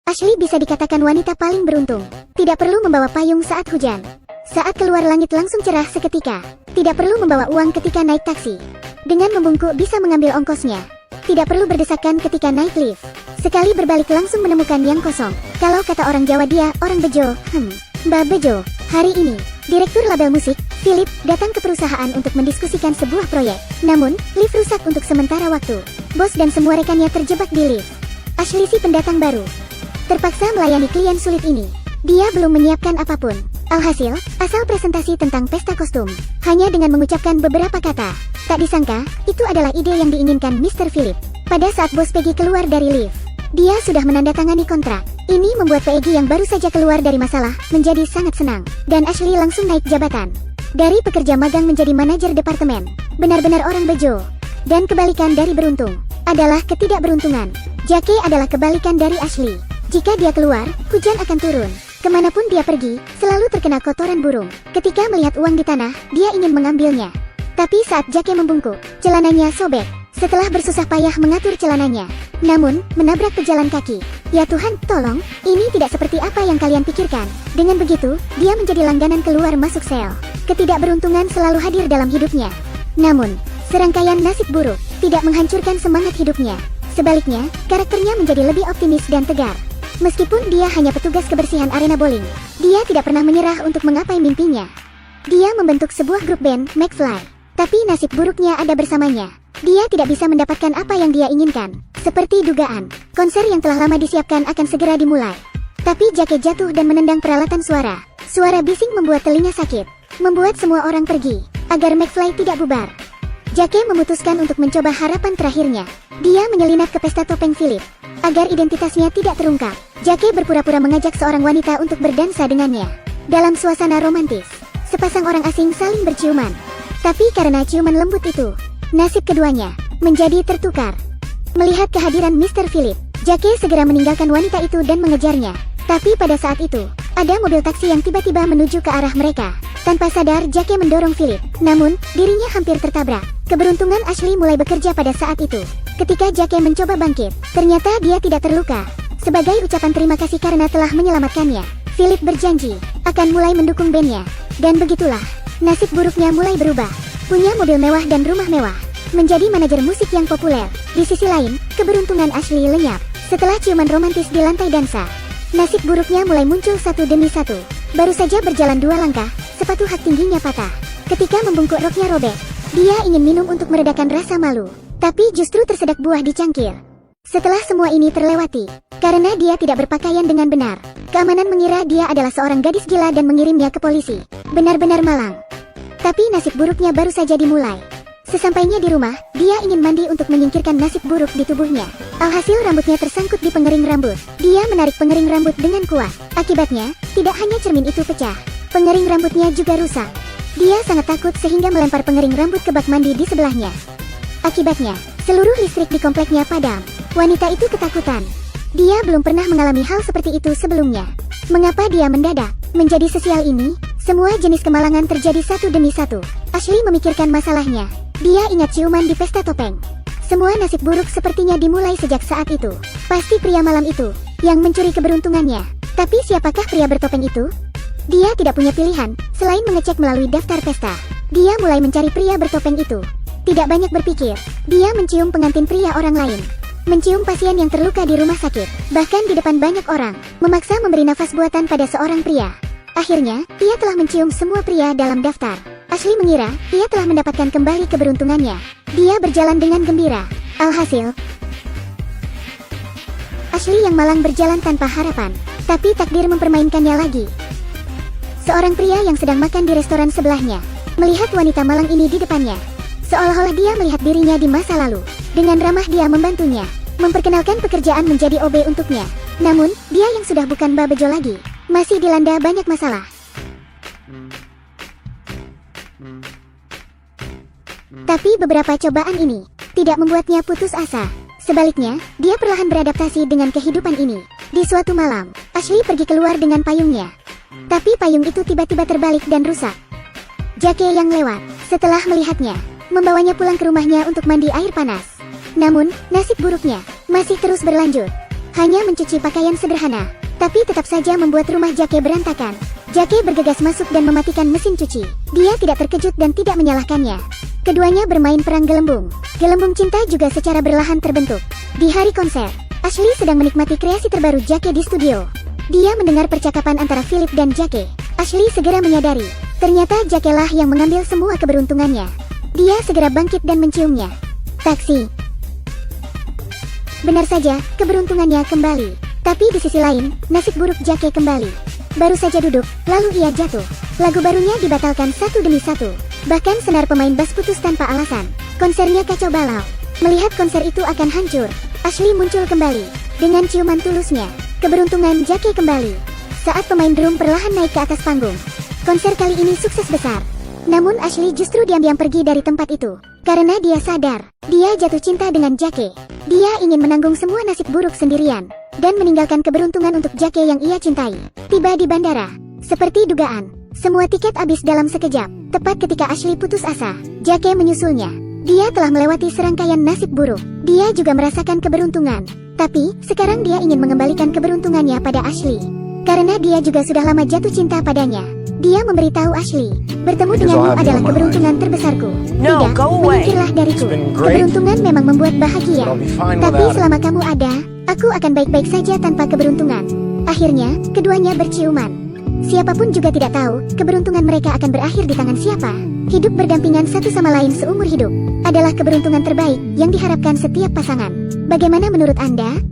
Ashley bisa dikatakan wanita paling beruntung. Tidak perlu membawa payung saat hujan. Saat keluar langit langsung cerah seketika. Tidak perlu membawa uang ketika naik taksi. Dengan membungkuk bisa mengambil ongkosnya. Tidak perlu berdesakan ketika naik lift. Sekali berbalik langsung menemukan yang kosong. Kalau kata orang Jawa dia orang bejo. Mbak Bejo. Hari ini, Direktur label musik, Philip, datang ke perusahaan untuk mendiskusikan sebuah proyek. Namun, lift rusak untuk sementara waktu. Bos dan semua rekannya terjebak di lift. Ashley si pendatang baru terpaksa melayani klien sulit ini. Dia belum menyiapkan apapun. Alhasil, asal presentasi tentang pesta kostum. Hanya dengan mengucapkan beberapa kata. Tak disangka, itu adalah ide yang diinginkan Mr. Philip. Pada saat bos Peggy keluar dari lift, dia sudah menandatangani kontrak. Ini membuat Peggy yang baru saja keluar dari masalah, menjadi sangat senang. Dan Ashley langsung naik jabatan. Dari pekerja magang menjadi manajer departemen. Benar-benar orang bejo. Dan kebalikan dari beruntung adalah ketidakberuntungan. Jackie adalah kebalikan dari Ashley. Jika dia keluar, hujan akan turun. Kemanapun dia pergi, selalu terkena kotoran burung. Ketika melihat uang di tanah, dia ingin mengambilnya. Tapi saat Jackie membungkuk, celananya sobek. Setelah bersusah payah mengatur celananya, namun, menabrak pejalan kaki. Ya Tuhan, tolong, ini tidak seperti apa yang kalian pikirkan. Dengan begitu, dia menjadi langganan keluar masuk sel. Ketidakberuntungan selalu hadir dalam hidupnya. Namun, serangkaian nasib buruk tidak menghancurkan semangat hidupnya. Sebaliknya, karakternya menjadi lebih optimis dan tegar. Meskipun dia hanya petugas kebersihan arena bowling, dia tidak pernah menyerah untuk menggapai mimpinya. Dia membentuk sebuah grup band, McFly. Tapi nasib buruknya ada bersamanya. Dia tidak bisa mendapatkan apa yang dia inginkan. Seperti dugaan, konser yang telah lama disiapkan akan segera dimulai. Tapi Jackie jatuh dan menendang peralatan suara. Suara bising membuat telinga sakit, membuat semua orang pergi, agar McFly tidak bubar. Jackie memutuskan untuk mencoba harapan terakhirnya. Dia menyelinap ke pesta topeng Philip, agar identitasnya tidak terungkap. Jackie berpura-pura mengajak seorang wanita untuk berdansa dengannya. Dalam suasana romantis, sepasang orang asing saling berciuman. Tapi karena ciuman lembut itu, nasib keduanya menjadi tertukar. Melihat kehadiran Mr. Philip, Jackie segera meninggalkan wanita itu dan mengejarnya. Tapi pada saat itu, ada mobil taksi yang tiba-tiba menuju ke arah mereka. Tanpa sadar, Jackie mendorong Philip. Namun, dirinya hampir tertabrak. Keberuntungan Ashley mulai bekerja pada saat itu. Ketika Jackie mencoba bangkit, ternyata dia tidak terluka. Sebagai ucapan terima kasih karena telah menyelamatkannya, Philip berjanji akan mulai mendukung bandnya. Dan begitulah, nasib buruknya mulai berubah. Punya mobil mewah dan rumah mewah. Menjadi manajer musik yang populer. Di sisi lain, keberuntungan Ashley lenyap. Setelah ciuman romantis di lantai dansa, nasib buruknya mulai muncul satu demi satu. Baru saja berjalan 2 langkah, sepatu hak tingginya patah. Ketika membungkuk roknya robek, dia ingin minum untuk meredakan rasa malu. Tapi justru tersedak buah di cangkir. Setelah semua ini terlewati, karena dia tidak berpakaian dengan benar, keamanan mengira dia adalah seorang gadis gila dan mengirimnya ke polisi. Benar-benar malang. Tapi nasib buruknya baru saja dimulai. Sesampainya di rumah, dia ingin mandi untuk menyingkirkan nasib buruk di tubuhnya. Alhasil rambutnya tersangkut di pengering rambut. Dia menarik pengering rambut dengan kuat. Akibatnya, tidak hanya cermin itu pecah, pengering rambutnya juga rusak. Dia sangat takut sehingga melempar pengering rambut ke bak mandi di sebelahnya. Akibatnya, seluruh listrik di kompleknya padam. Wanita itu ketakutan. Dia belum pernah mengalami hal seperti itu sebelumnya. Mengapa dia mendadak menjadi sesial ini? Semua jenis kemalangan terjadi satu demi satu. Ashley memikirkan masalahnya. Dia ingat ciuman di pesta topeng. Semua nasib buruk sepertinya dimulai sejak saat itu. Pasti pria malam itu yang mencuri keberuntungannya. Tapi siapakah pria bertopeng itu? Dia tidak punya pilihan selain mengecek melalui daftar pesta. Dia mulai mencari pria bertopeng itu. Tidak banyak berpikir, dia mencium pengantin pria orang lain. Mencium pasien yang terluka di rumah sakit. Bahkan di depan banyak orang. Memaksa memberi nafas buatan pada seorang pria. Akhirnya, ia telah mencium semua pria dalam daftar. Ashley mengira, ia telah mendapatkan kembali keberuntungannya. Dia berjalan dengan gembira. Alhasil, Ashley yang malang berjalan tanpa harapan. Tapi takdir mempermainkannya lagi. Seorang pria yang sedang makan di restoran sebelahnya melihat wanita malang ini di depannya. Seolah-olah dia melihat dirinya di masa lalu. Dengan ramah dia membantunya, memperkenalkan pekerjaan menjadi OB untuknya. Namun, dia yang sudah bukan Mbak Bejo lagi, masih dilanda banyak masalah. Tapi beberapa cobaan ini tidak membuatnya putus asa. Sebaliknya, dia perlahan beradaptasi dengan kehidupan ini. Di suatu malam, Ashley pergi keluar dengan payungnya. Tapi payung itu tiba-tiba terbalik dan rusak. Jackie yang lewat, setelah melihatnya, membawanya pulang ke rumahnya untuk mandi air panas. Namun, nasib buruknya masih terus berlanjut. hanya mencuci pakaian sederhana, tapi tetap saja membuat rumah Jake berantakan. Jake bergegas masuk dan mematikan mesin cuci. Dia tidak terkejut dan tidak menyalahkannya. Keduanya bermain perang gelembung. Gelembung cinta juga secara berlahan terbentuk. Di hari konser, Ashley sedang menikmati kreasi terbaru Jake di studio. Dia mendengar percakapan antara Philip dan Jake. Ashley segera menyadari, ternyata Jake lah yang mengambil semua keberuntungannya. Dia segera bangkit dan menciumnya. Taksi. Benar saja, keberuntungannya kembali. Tapi di sisi lain, nasib buruk Jake kembali. Baru saja duduk, lalu ia jatuh. Lagu barunya dibatalkan satu demi satu. Bahkan senar pemain bass putus tanpa alasan. Konsernya kacau balau. Melihat konser itu akan hancur, Ashley muncul kembali. Dengan ciuman tulusnya, keberuntungan Jake kembali. Saat pemain drum perlahan naik ke atas panggung. Konser kali ini sukses besar. Namun Ashley justru diam-diam pergi dari tempat itu. Karena dia sadar, dia jatuh cinta dengan Jake. Dia ingin menanggung semua nasib buruk sendirian. Dan meninggalkan keberuntungan untuk Jake yang ia cintai. Tiba di bandara. Seperti dugaan, semua tiket habis dalam sekejap. Tepat ketika Ashley putus asa, Jake menyusulnya. Dia telah melewati serangkaian nasib buruk. Dia juga merasakan keberuntungan. Tapi, sekarang dia ingin mengembalikan keberuntungannya pada Ashley. Karena dia juga sudah lama jatuh cinta padanya. Dia memberitahu Ashley, bertemu denganmu adalah keberuntungan terbesarku. Tidak, menyingkirlah dariku. Keberuntungan memang membuat bahagia. Tapi selama kamu ada, aku akan baik-baik saja tanpa keberuntungan. Akhirnya, keduanya berciuman. Siapapun juga tidak tahu, keberuntungan mereka akan berakhir di tangan siapa. Hidup berdampingan satu sama lain seumur hidup adalah keberuntungan terbaik yang diharapkan setiap pasangan. Bagaimana menurut Anda?